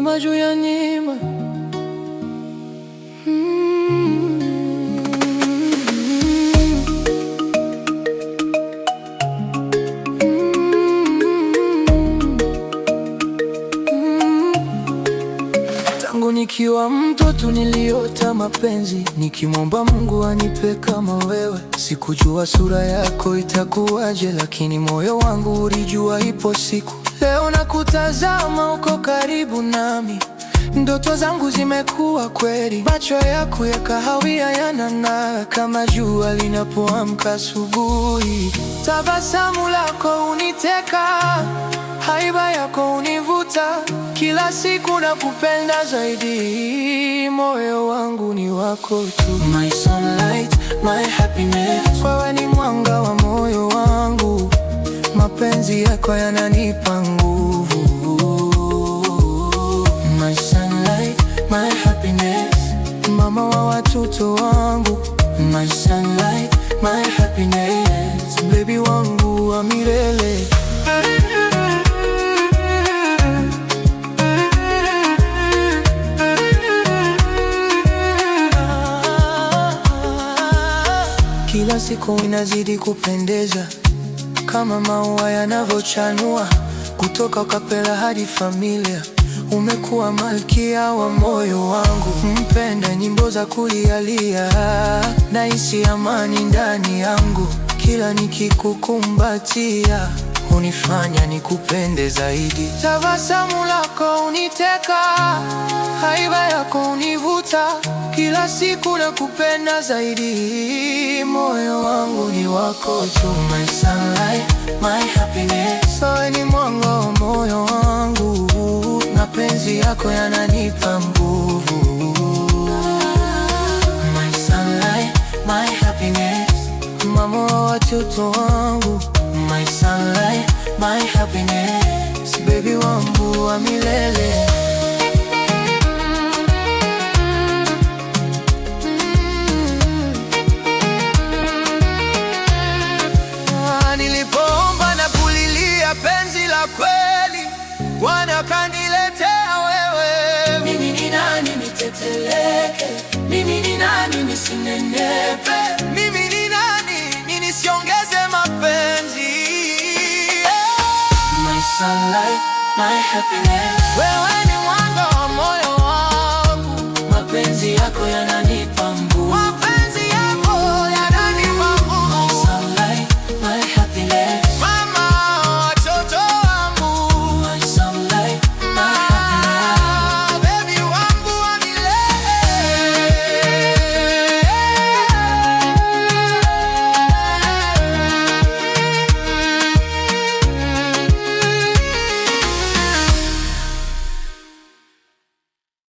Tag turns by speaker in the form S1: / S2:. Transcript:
S1: Neema juu ya neema. Tangu nikiwa mtoto niliota mapenzi, nikimwomba Mungu anipe kama wewe. Sikujua sura yako itakuwaje, lakini moyo wangu ulijua ipo siku. Leo nakutazama uko karibu nami, ndoto zangu zimekuwa kweli. Macho yako ya kahawia yanang'aa kama jua linapoamka asubuhi. Tabasamu lako uniteka, haiba yako univuta. Kila siku nakupenda zaidi, moyo wangu ni wako tu. My sunlight, my happiness, wewe ni mwanga wa moyo wangu. Mapenzi yako yananipa nguvu. My sunlight, my happiness, mama wa watoto wangu. My sunlight, my happiness, baby wangu wa milele. Kila siku inazidi kupendeza, kama maua yanavyochanua. Kutoka kapela hadi familia, umekuwa malkia wa moyo wangu. Mpenda nyimbo za kulialia, nahisi amani ndani yangu. Kila nikikukumbatia, hunifanya nikupende zaidi. Tabasamu lako uniteka, haiba yako univuta. Kila siku nakupenda zaidi, moyo wangu ni wako tu. My sunlight, my happiness, wewe ni mwanga wa moyo wangu. Mapenzi yako yananipa nguvu. My sunlight, my happiness, mama wa watoto wangu. My sunlight, my happiness, baby wangu wa milele. Nilipoomba na kulilia penzi la kweli, Bwana kaniletea wewe. Mimi ni nani niteteleke? Mimi ni nani nisinenepe? Mimi ni nani nisiongeze mapenzi? My sunlight, my happiness, wewe ni mwanga wa moyo wangu. Mapenzi yako yana